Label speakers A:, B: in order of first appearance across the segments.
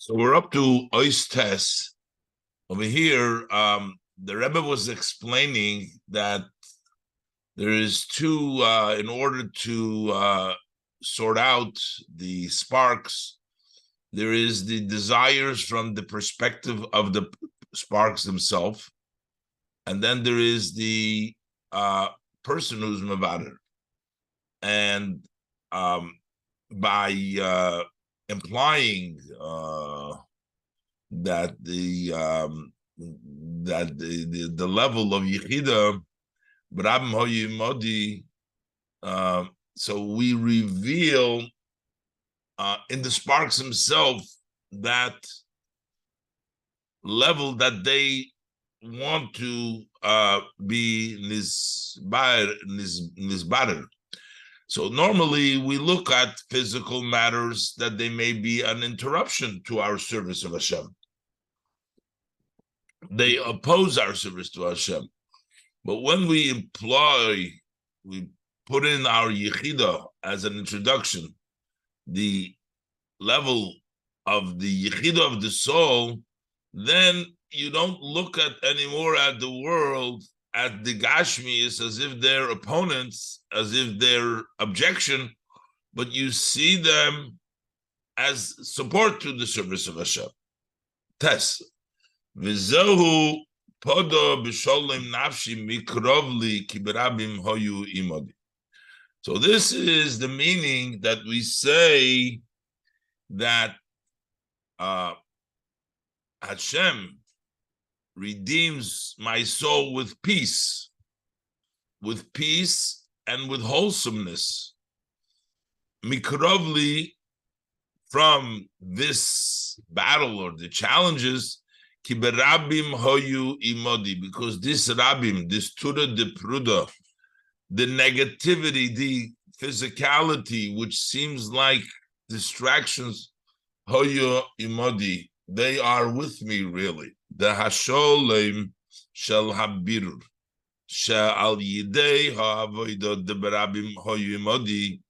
A: So we're up to Ois Tes. Over here, the Rebbe was explaining that there is two, in order to sort out the sparks, there is the desires from the perspective of the sparks themselves, and then there is the person who's Mavader. And by implying that the level of Yechida, Brabim Hoyi Modi, so we reveal in the sparks himself that level that they want to be nisbarer. So normally we look at physical matters that they may be an interruption to our service of Hashem. They oppose our service to Hashem. But when we put in our Yechida as an introduction, the level of the Yechida of the soul, then you don't look at anymore at the world, at the Gashmis, as if they're opponents, as if they're objection, but you see them as support to the service of Hashem. Tes. V'zehu podo b'sholem nafshi mikrovli kiberabim hoyu imodi. So this is the meaning that we say that Hashem redeems my soul with peace and with wholesomeness. Mikrovli, from this battle or the challenges, kiberabim hoyu imodi, because this rabim, this tura de pruda, the negativity, the physicality, which seems like distractions, hoyu imodi, they are with me really. The hasholem shel habirur she'al yidei ha'avodah de berabim hoyu imodi,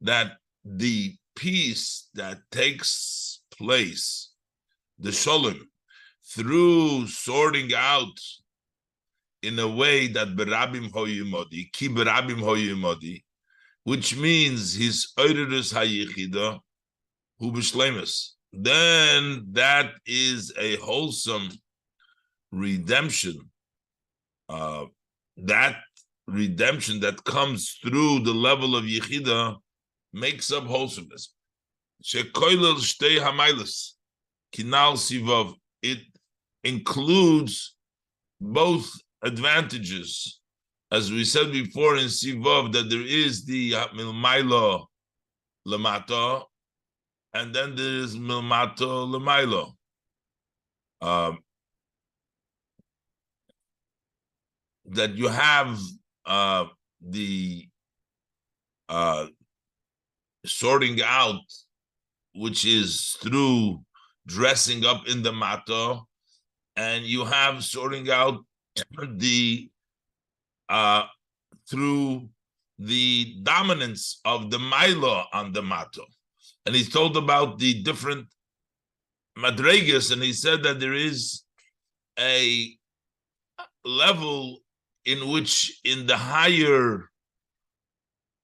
A: that the peace that takes place, the sholem, through sorting out in a way that berabim hoyu imodi, ki berabim hoyu imodi, which means his oirus hayichida hu b'shleimus, then that is a wholesome redemption. That redemption that comes through the level of Yechida makes up wholesomeness. Shekoilel shtei hamaylas kinal sivav. It includes both advantages, as we said before in sivav, that there is the milmailo lamata, and then there is milmato lamailo. That you have the sorting out, which is through dressing up in the mato, and you have sorting out the through the dominance of the mailo on the mato. And he told about the different madregas, and he said that there is a level in which, in the higher,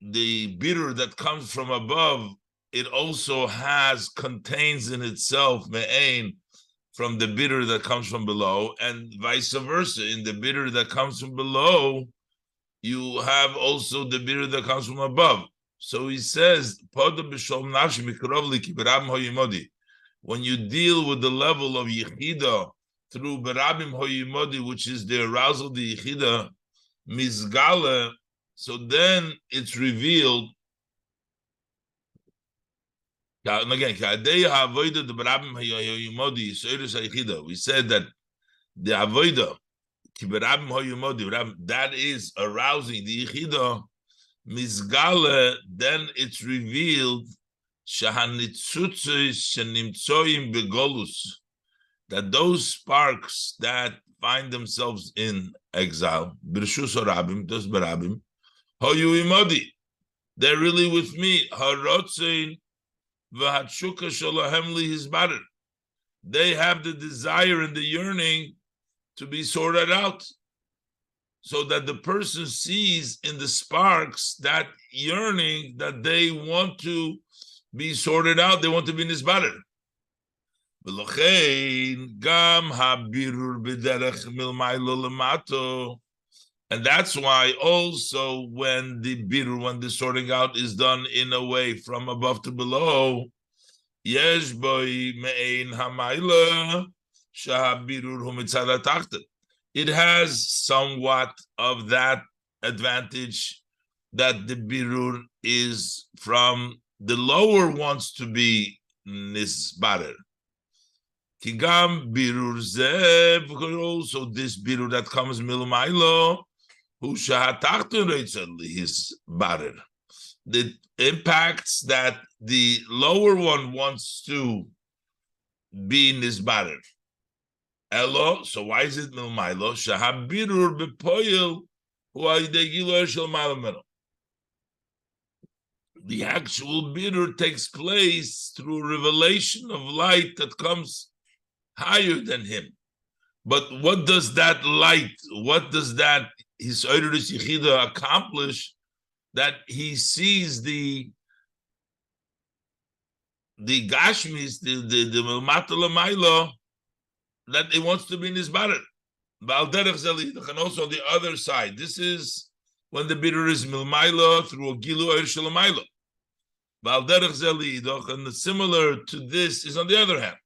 A: the bitter that comes from above, it also contains in itself me'ain from the bitter that comes from below, and vice versa. In the bitter that comes from below, you have also the bitter that comes from above. So he says, when you deal with the level of Yechida through Berabim Hoyimodi, which is the arousal, the Yechida, Mizgale, so then it's revealed. And again, we said that the Avoida, that is arousing the Yechida, Mizgale, then it's revealed that those sparks that find themselves in exile, they're really with me. they have the desire and the yearning to be sorted out, so that the person sees in the sparks that yearning that they want to be sorted out, they want to be nisbarer. And that's why also when the sorting out is done in a way from above to below, it has somewhat of that advantage that the birur is from the lower wants to be nisbarer. Kigam birur zev, also this birur that comes milumaylo, who shahatachton his barer. The impacts that the lower one wants to be in this barer. Elo, so why is it milumaylo? Shahabirur bepoil who aidegilo shel malameno. The actual birur takes place through revelation of light that comes higher than him. But what does that light, what does that his Oiris Yechida accomplish? That he sees the Gashmis, the Matalamayla, that it wants to be in his barer. And also on the other side, this is when the bitter is milmayla through a gilu or shalamayla. And similar to this is on the other hand.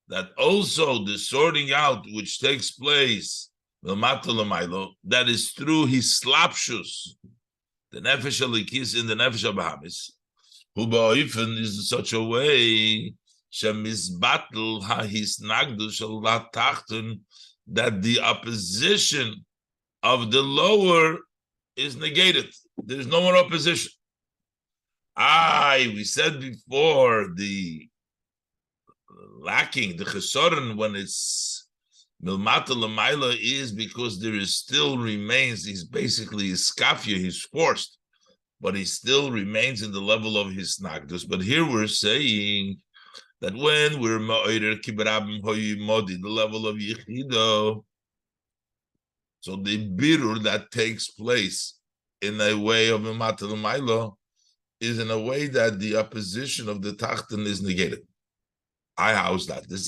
A: That also the sorting out which takes place, that is through his slapshus, the nefesh alikis in the nefesh abahamis, who ba'oifen is in such a way shemizbatl ha'his nagdush al tachten, that the opposition of the lower is negated. There's no more opposition. We said before the lacking, the chesoron, when it's milmata l'mayla, is because there is still remains, he's basically iskafia, he's forced, but he still remains in the level of his nagdus. But here we're saying that when we're ma'oder kibarabim hoyi modi, the level of yichido, so the birur that takes place in a way of milmata l'mayla is in a way that the opposition of the tachten is negated. How's that? This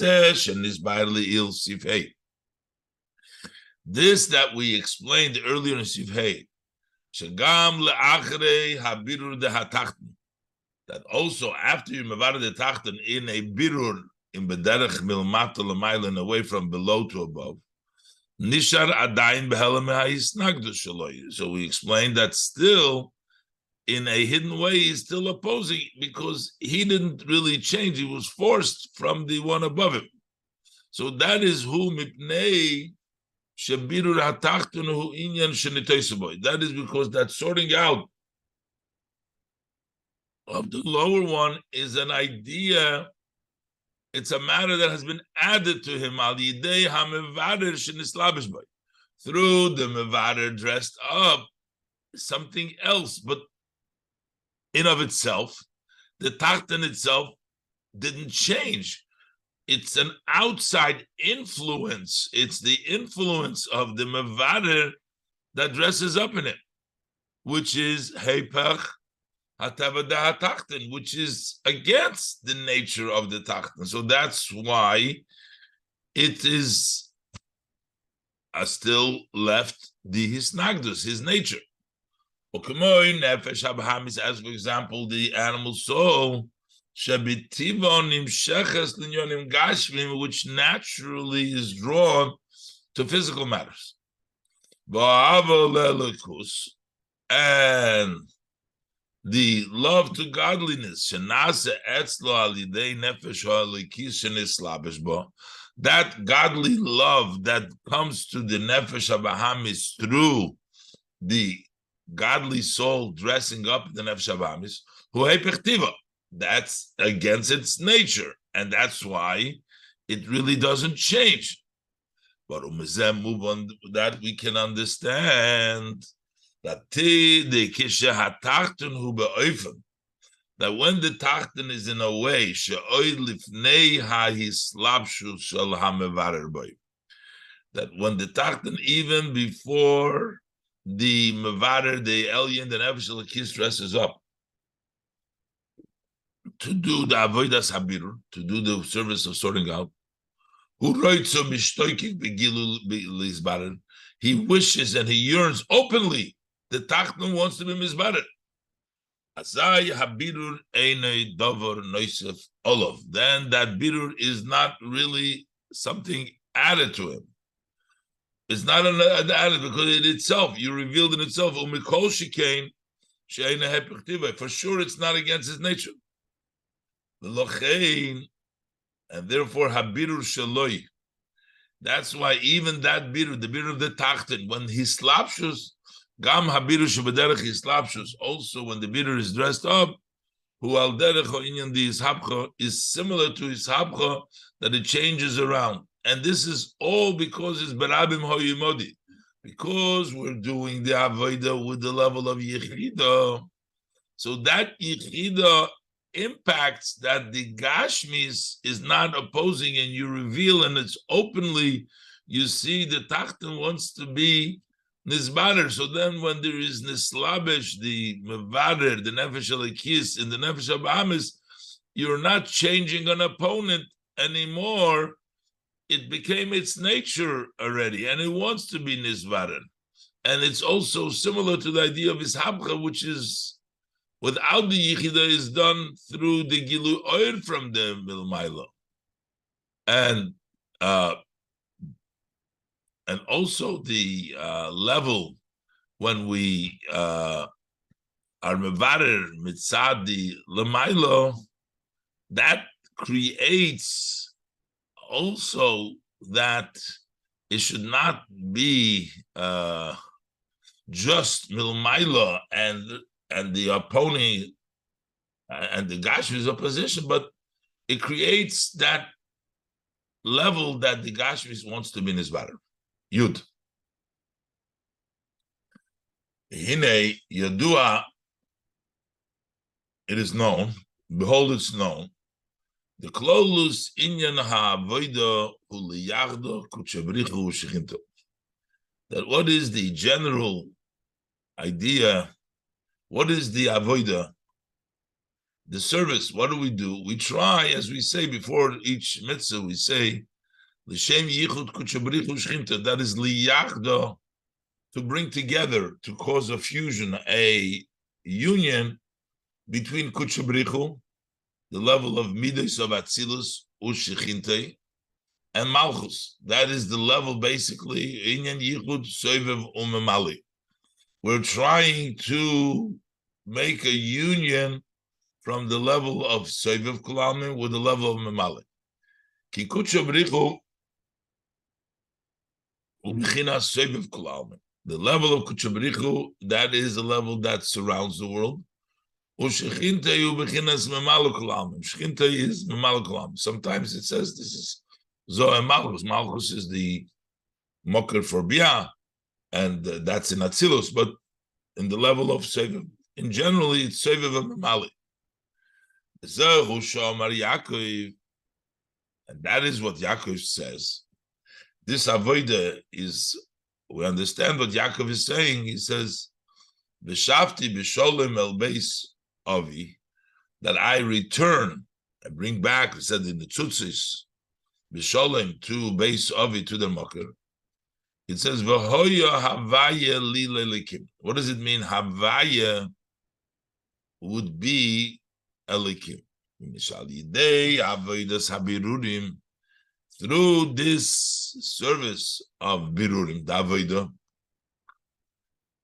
A: that we explained earlier in Sifhei, that also after you mevar the tachten in a birur in bederech milmata l'mayla, in a way from below to above, nishar adayin behelem ha'isnagdus shaloi. So we explained that still, in a hidden way, he's still opposing because he didn't really change. He was forced from the one above him. So that is who mipnei shebirur hatachtun hu inyan shenitoysaboy. That is because that sorting out of the lower one is an idea. It's a matter that has been added to him al yidei hamevader shenislabish boy, through the mevader dressed up something else, but in of itself, the tachten itself didn't change. It's an outside influence. It's the influence of the mevader that dresses up in it, which is heipach hatavada tachten, which is against the nature of the tachten. So that's why it is still left the hisnagdus, his nature. As for example, the animal soul, which naturally is drawn to physical matters. And the love to godliness, that godly love that comes to the nefesh abahamis through the godly soul dressing up the nefesh abahamis, that's against its nature, and that's why it really doesn't change. But move on that we can understand that when the tachten is in a way that when the tachten, even before the mevarer, the alien, the nefesh elokis dresses up to do the avodas habirur, to do the service of sorting out, he wishes and he yearns openly. The tachten wants to be mizbarer. Then that birur is not really something added to him. It's not an added because it itself, you revealed in itself. For sure, it's not against his nature. And therefore, habirur shaloi. That's why even that birur, the birur of the tachten, when he slapshus, gam habirur shebederech hislapshus, also when the birur is dressed up, who al derech inyan di ishapcha is similar to ishapcha, that it changes around. And this is all because it's berabim hoyimodi, because we're doing the avodah with the level of yechida. So that yechida impacts that the gashmis is not opposing, and you reveal, and it's openly, you see the tachten wants to be nizbader. So then when there is nislabesh, the mevader, the nefesh elokis, in the nefesh abamis, you're not changing an opponent anymore. It became its nature already, and it wants to be nizbader. And it's also similar to the idea of ishapcha, which is without the yichida, is done through the gilu oir from the milmaila, and also the level when we are mevarer mitzad the lemailo, that creates also that it should not be just milmaila and the opponent and the Gashmi's opposition, but it creates that level that the Gashmis wants to be nizbarer. Yud. Hine yadua, it is known, behold, it's known, the klolus inyan ha'avoida uliyachdo kutchebrichu shechinto. That what is the general idea? What is the avoida? The service, what do? We try, as we say before each mitzvah, we say, L'shem yichud kutchebrichu shechinto, that is liyachdo, to bring together, to cause a fusion, a union between kutchebrichu, the level of midos of atzilus, ushechintei, and malchus. That is the level, basically, inyan yichud soivev umemali. We're trying to make a union from the level of soivev kulalmin with the level of memali. Ki kutchebrichu u'mechinas soivev kulalmin. The level of kutchebrichu, that is the level that surrounds the world. U'shechintei u'mechinas memali kulalmin. Shechintei is memali kulalmin. Sometimes it says this is Zoe Malchus. Malchus is the mocker for Bia, and that's in Atzilus, but in the level of Seviv, in generally, it's Seviv and Mamali. And that is what Yaakov says. This avoida is, we understand what Yaakov is saying. He says, V'shavti b'sholem el beis avi, that I return, I bring back, he said in the Tzutzis, b'sholem to beis avi, to the mocker. It says, V'hoya havaya li lelikim. What does it mean? Havaya would be elikim. Through this service of birurim, davoida,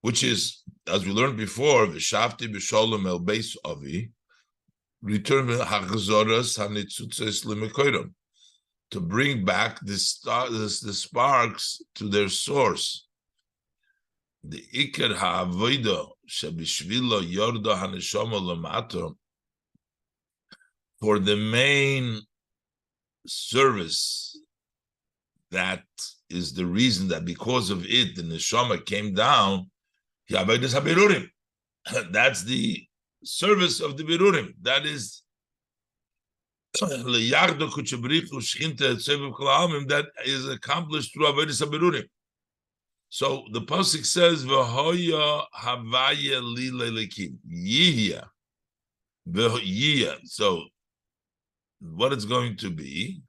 A: which is, as we learned before, V'shavti b'sholem el beis avi, return ha'chazoras ha'nitzutzes l'mekoyram, to bring back the sparks to their source. The ikar ha'avoida shebishvilo yorda haneshama lamato, for the main service, that is the reason that because of it the neshama came down. That's the service of the Birurim. That is that is accomplished through Avodas HaBirurim. So the pasuk says, "V'hoya havaya li lelekim yihya v'yihya." So what it's going to be,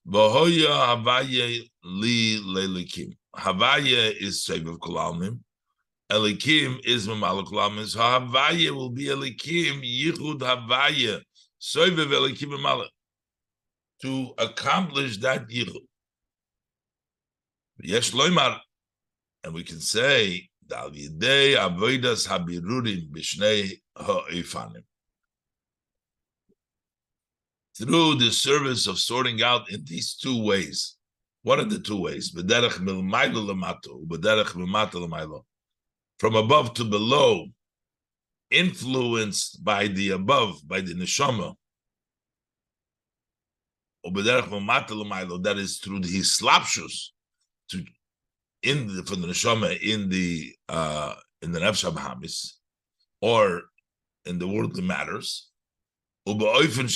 A: "V'hoya havaya li lelekim." Havaya is Seviv Kolalmim. Elikim is Mamala Kolalmim. So Havaya will be Elikim Yichud Havaya Seviv Elikim Mamala to accomplish that Yichud. Yesh Loimar. And we can say, Dal Yidei Avodas Habirurim B'Shnei Ha'Eifanim. Through the service of sorting out in these two ways. What are the two ways? B'derech milmaylo lamato, b'derech milmato lamaylo. From above to below, influenced by the above, by the neshama. Or b'derech milmato lamaylo, that is through the slapshus, to from the neshama in the nefesh habahamis, or in the worldly matters. And in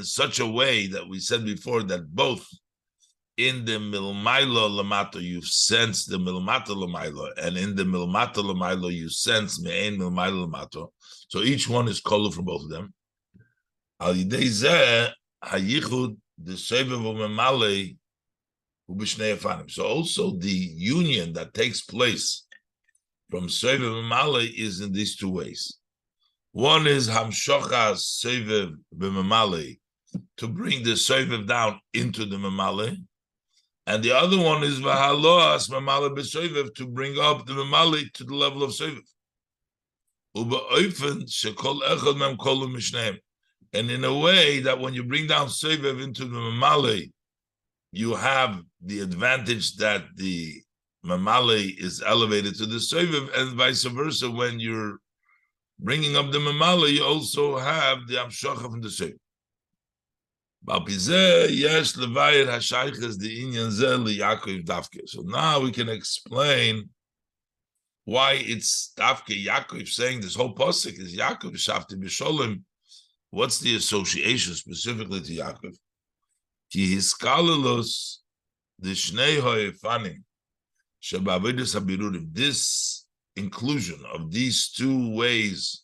A: such a way that we said before that both in the milmaylo lamato you sense the milmato lamailo, and in the milmato lamailo you sense me'ein milmaylo lamato. So each one is kolu from both of them. Al yidei zeh hayichud the sevev u'memalei u'b'shnei afanim. So also the union that takes place from sevev u'memalei is in these two ways. One is hamshocha sevev b'memalei, to bring the sevev down into the memalei, and the other one is v'haloas memalei b'sevev, to bring up the memalei to the level of sevev. U'ba'ofen shekol echad mem kolu mishneim, and in a way that when you bring down sevev into the memalei, you have the advantage that the memalei is elevated to the sevev, and vice versa. When you're bringing up the mamala, you also have the amshocha from the seif. So now we can explain why it's Dafke Yaakov saying this whole pasuk is Yaakov Shafti B'Sholem. What's the association specifically to Yaakov? Ki hiskalalos the shnei ha'efanim shebavedes habirurim. This inclusion of these two ways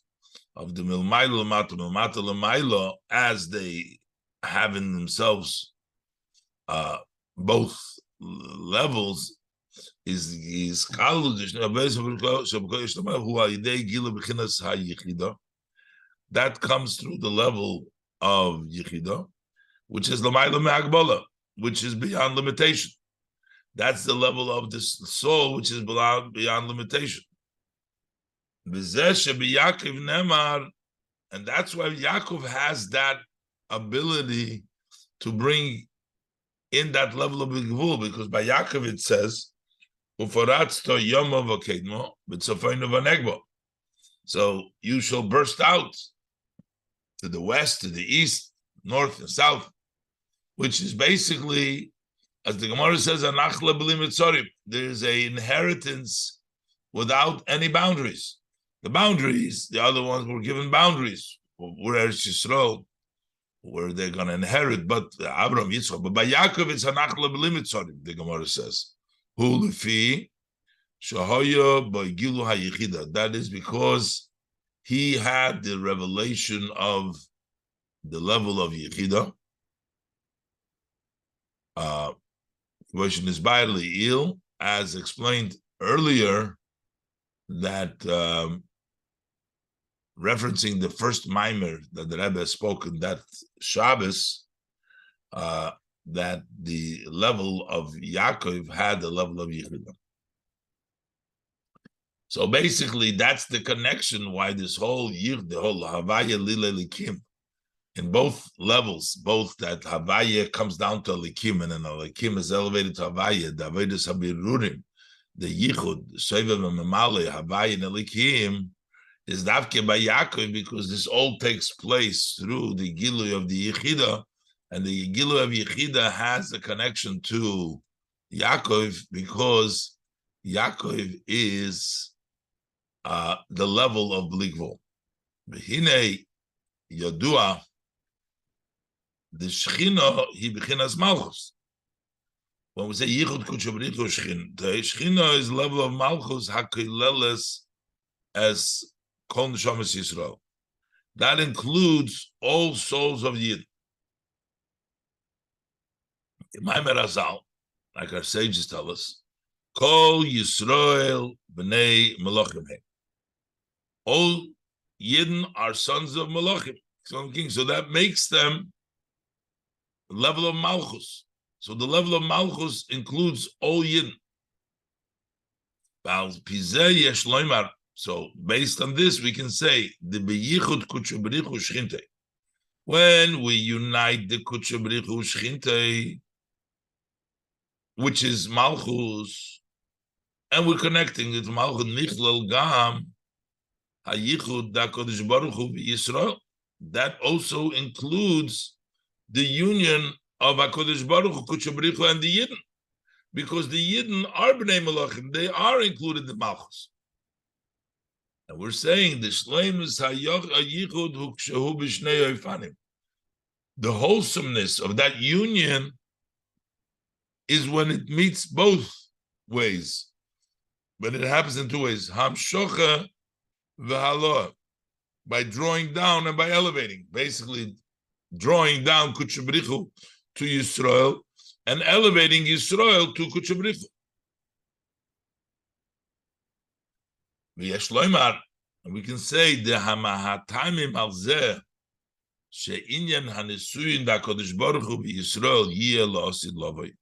A: of the milmaylo lamato, milmato lamailo, as they have in themselves both levels, is that comes through the level of yichida, which is lamaylo me'agbola, which is beyond limitation. That's the level of the soul, which is beyond limitation. And that's why Yaakov has that ability to bring in that level of Gvul, because by Yaakov it says, so you shall burst out to the west, to the east, north, and south, which is basically, as the Gemara says, there is an inheritance without any boundaries. The boundaries, the other ones were given boundaries. Where Eretz Yisrael, where they're going to inherit, but Abraham, Yitzchak. But by Yaakov, it's Anachla B'Limitzorim, the Gemara says. Hu Lefi Shahoya B'Gilu HaYichida. That is because he had the revelation of the level of Yichida. Question is badly ill, as explained earlier, that referencing the first Maimer that the Rebbe spoke in that Shabbos, that the level of Yaakov had the level of Yehuda. So basically, that's the connection why this whole the whole Havaya Lila Likim, in both levels, both that Havaya comes down to Likim, and then Likim is elevated to Havaya, the Avedis Habirurim, the Yichud, Sevev and Mamale, Havaya and Likim, is Davke by Yaakov, because this all takes place through the Gilui of the Yechida, and the Gilui of Yechida has a connection to Yaakov, because Yaakov is the level of Bligvul. V'hinei Yodua, the Shechina, he bechinas Malchus. When we say Yichud Kudsha B'richu Shechina, the Shechina is the level of Malchus HaKileles as Kol Neshamas Yisrael. That includes all souls of Yid. Maimer Azal, like our sages tell us, Kol Yisrael B'nei Melukotim. All Yidden are sons of Melukotim, sons of kings. So that makes them the level of Malchus. So the level of Malchus includes all Yidden. So based on this, we can say the Beyichud Kudsha B'richu Shechinte. When we unite the Kudsha B'richu Shechinte, which is Malchus, and we're connecting it to Malchus Nichlal Gam HaYichud HaKadosh Baruch Hu Yisrael. That also includes the union of HaKadosh Baruch Hu, Kudsha B'richu, and the Yidden, because the Yidden are B'nei Melukotim, they are included in Malchus. And we're saying the Shleimus HaYichud Hu Kshehu B'shnei Oifanim. The wholesomeness of that union is when it meets both ways, when it happens in two ways, Hamshocha v'haloah, by drawing down and by elevating, basically drawing down Kudsha B'richu to Yisrael and elevating Yisrael to Kudsha B'richu. V'yesh loymar, and we can say the hamahatamim al zeh she'inyan hanesuyin d'HaKadosh Baruch Hu v'Yisrael yeh la'asid lavoi.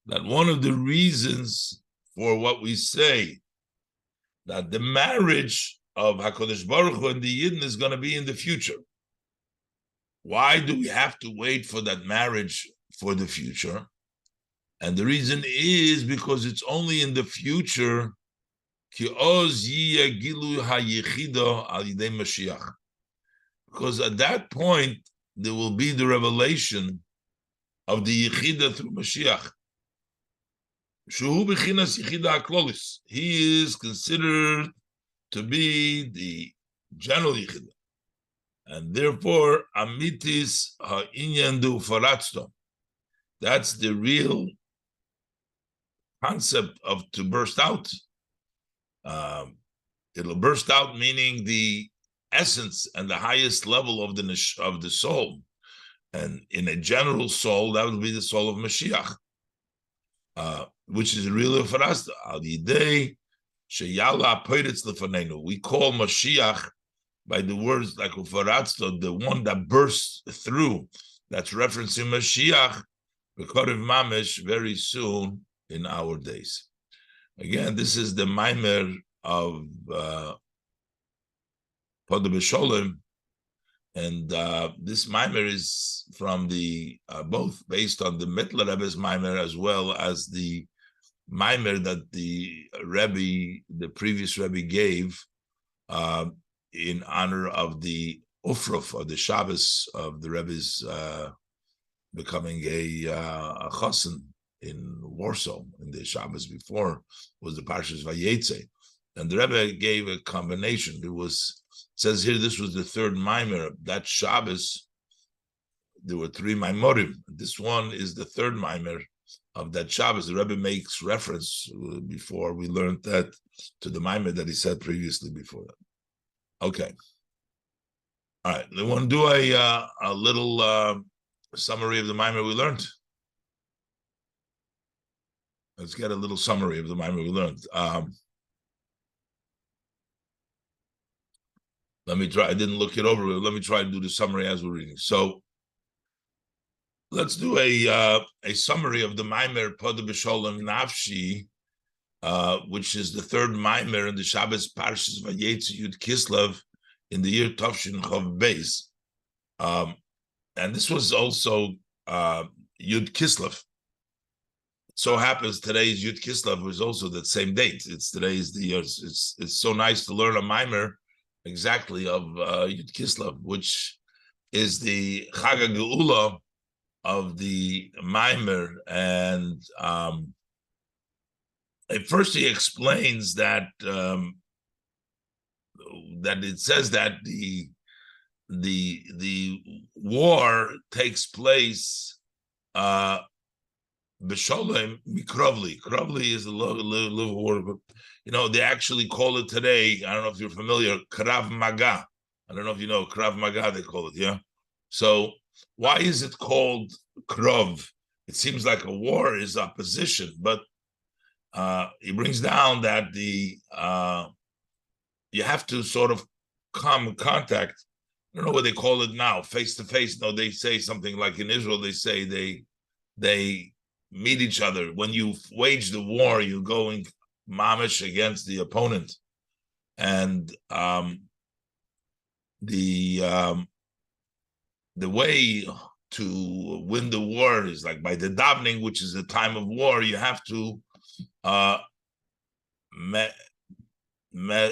A: That one of the reasons for what we say that the marriage of HaKadosh Baruch Hu and the Yidden is going to be in the future. Why do we have to wait for that marriage for the future? And the reason is because it's only in the future because at that point there will be the revelation of the Yechida through Mashiach. He is considered to be the general Yechida, and therefore Amitis ha'inyan du faratzto. That's the real concept of to burst out. It'll burst out, meaning the essence and the highest level of the soul, and in a general soul, that would be the soul of Mashiach. Which is really for us. We call Mashiach by the words like Ufaratzto, the one that bursts through. That's referencing Mashiach, Mikarav Mamish, very soon in our days. Again, this is the Maimer of בשלום, and this Maimer is from the both based on the Mittler Rebbe's Maimer as well as the Maimer that the Rebbe, the previous Rebbe, gave in honor of the Ufruf, or the Shabbos of the Rebbe's becoming a Chassan in Warsaw. In the Shabbos before was the Parshas Vayetze, and the Rebbe gave a combination. It says here this was the third Maimer. That Shabbos, there were 3 Mamorim. This one is the third Maimer of that Shabbos. The Rebbe makes reference before we learned that to the Maimer that he said previously before that. Okay. All right. We want to do a little summary of the Maimer we learned. Let's get a little summary of the Maimer we learned. Let me try. I didn't look it over. Let me try to do the summary as we're reading. So let's do a summary of the Maimer בשלום Nafshi, which is the third Maimer in the Shabbos Parshas Vayetze Yud Kislev in the year Tavshin Chav Beis. And this was also Yud Kislev. It so happens today's Yud Kislev was also that same date. It's today's the year. It's so nice to learn a Maimer exactly of Yud Kislev, which is the Chag HaGeula of the Maimer, and at first he explains that that it says that the war takes place Besholem Mikrovli. Krovli is a little word, but they actually call it today. I don't know if you're familiar, Krav Maga. I don't know if you know Krav Maga, they call it, yeah. So why is it called Krov? It seems like a war is opposition, but he brings down that you have to sort of come in contact. I don't know what they call it now, face to face. No, they say something like in Israel, they say they meet each other. When you wage the war, you're going mamish against the opponent. And the way to win the war is like by the davening, which is the time of war. You have to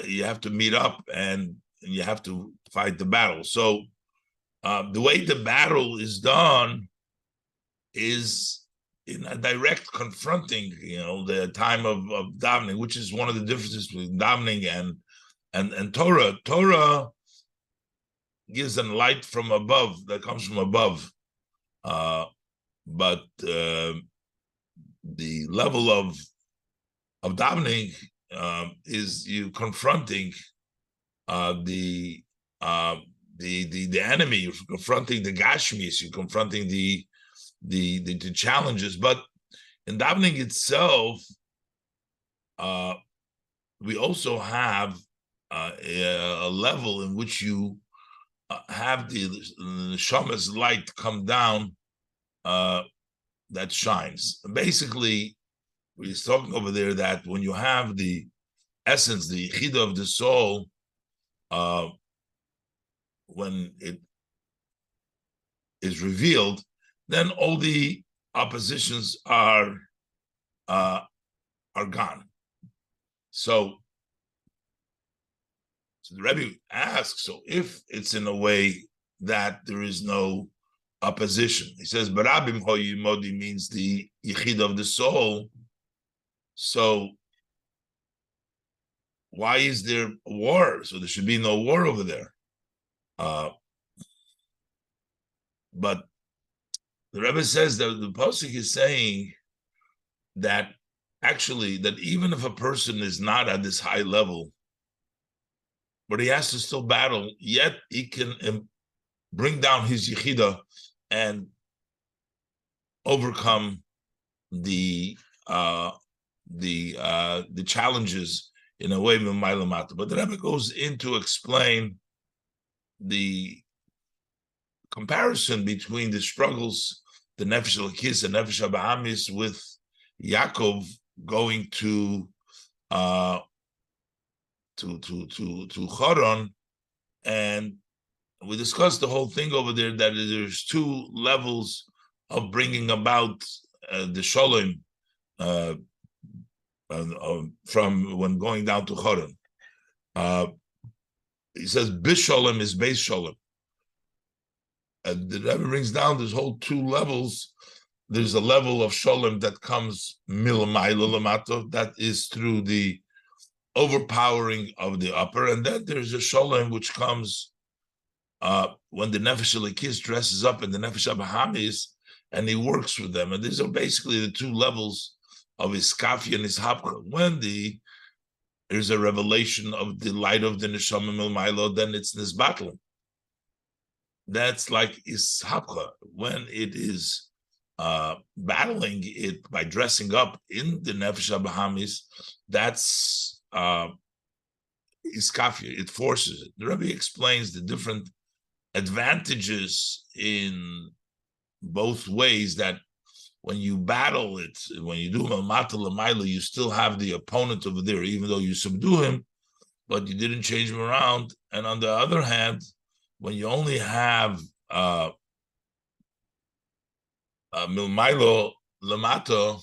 A: you have to meet up and you have to fight the battle. So the way the battle is done is in a direct confronting, the time of davening, which is one of the differences between davening and Torah. Torah gives them light from above, that comes from above. But the level of davening is you confronting the enemy, you're confronting the gashmis, you're confronting the challenges. But in davening itself, we also have a level in which you have the neshama's light come down that shines. Basically, we're talking over there that when you have the essence, the yichida of the soul, when it is revealed, then all the oppositions are gone. So the Rebbe asks, so if it's in a way that there is no opposition, he says, Barabim Hoyimodi means the yichid of the soul. So why is there a war? So there should be no war over there. But the Rebbe says that the Pasuk is saying that actually, that even if a person is not at this high level, but he has to still battle, yet he can bring down his yichida and overcome the challenges in a way. But the Rebbe goes in to explain the comparison between the struggles, the nefesh elokis and nefesh abahamis, with Yaakov going to Choron, and we discussed the whole thing over there that there's two levels of bringing about the shalom from when going down to Choron. He says bishalom is base shalom. The Rebbe brings down this whole two levels. There's a level of shalom that comes milamayla lamato, that is through the overpowering of the upper, and then there's a shalom which comes when the nefesh elokis dresses up in the nefesh abahamis and he works with them. And these are basically the two levels of his kafi and his hapcha. When there's a revelation of the light of the neshama milmailo, then it's this battle. That's like his hapcha. When it is battling it by dressing up in the nefesh abahamis, that's iskafia. It forces it. The Rebbe explains the different advantages in both ways, that when you battle it, when you do malmata lamaila, you still have the opponent over there, even though you subdue him, but you didn't change him around. And on the other hand, when you only have milmailo lamato,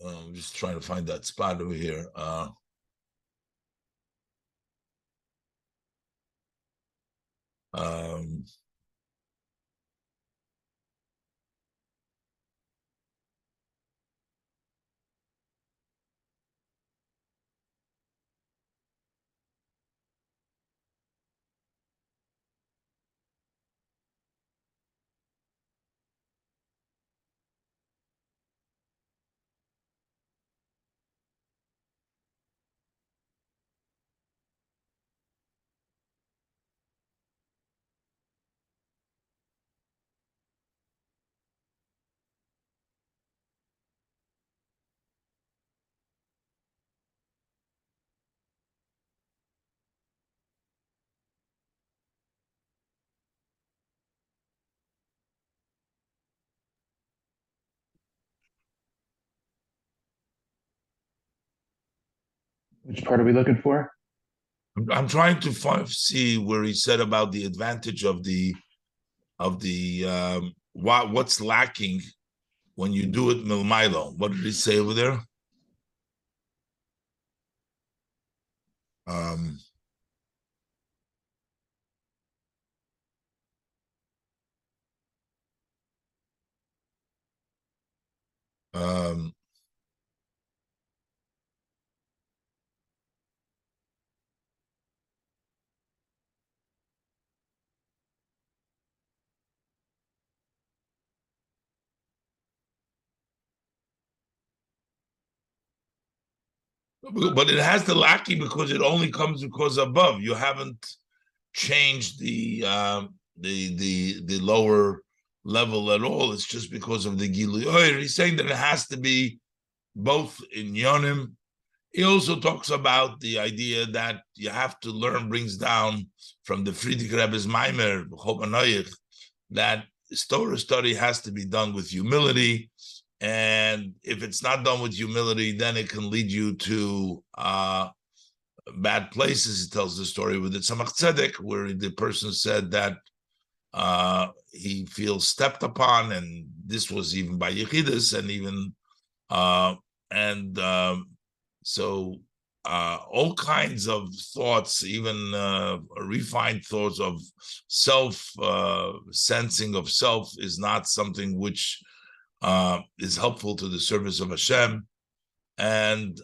A: I'm just trying to find that spot over here.
B: Which part are we looking for?
A: I'm trying to see where he said about the advantage of the what's lacking when you do it milmailo. What did he say over there? But it has the lacking because it only comes because above. You haven't changed the lower level at all. It's just because of the Gilui Oyer. He's saying that it has to be both in Yonim. He also talks about the idea that you have to learn, brings down from the Friedrich Rebbe's Maimer, that Torah study has to be done with humility. And if it's not done with humility, then it can lead you to bad places. He tells the story with the Tzemach Tzedek, where the person said that he feels stepped upon, and this was even by Yechidus, and even so all kinds of thoughts, even refined thoughts of self, sensing of self is not something which is helpful to the service of Hashem. And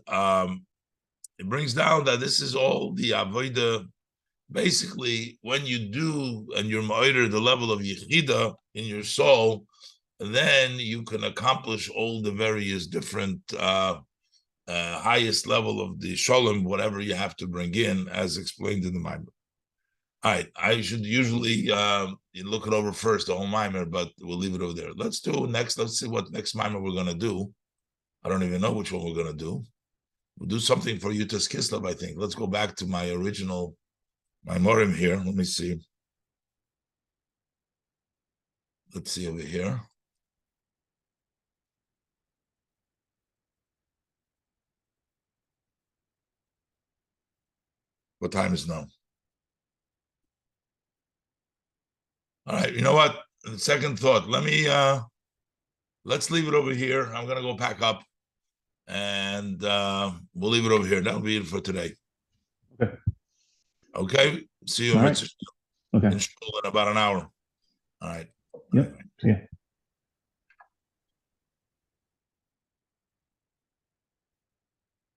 A: it brings down that this is all the avodah. Basically, when you do and you're ma'oder the level of yichida in your soul, then you can accomplish all the various different highest level of the shalom, whatever you have to bring in, as explained in the Maimer. All right, I should usually look it over first, the whole Maimer, but we'll leave it over there. Let's do next. Let's see what next Maimer we're going to do. I don't even know which one we're going to do. We'll do something for Yutas Kislev, I think. Let's go back to my original Mamorim here. Let me see. Let's see over here. What time is now? All right, you know what? Second thought. Let's leave it over here. I'm gonna go pack up, and we'll leave it over here. That'll be it for today.
B: Okay.
A: Okay. See you
B: in about an hour. All right.
A: Yep.
B: See ya.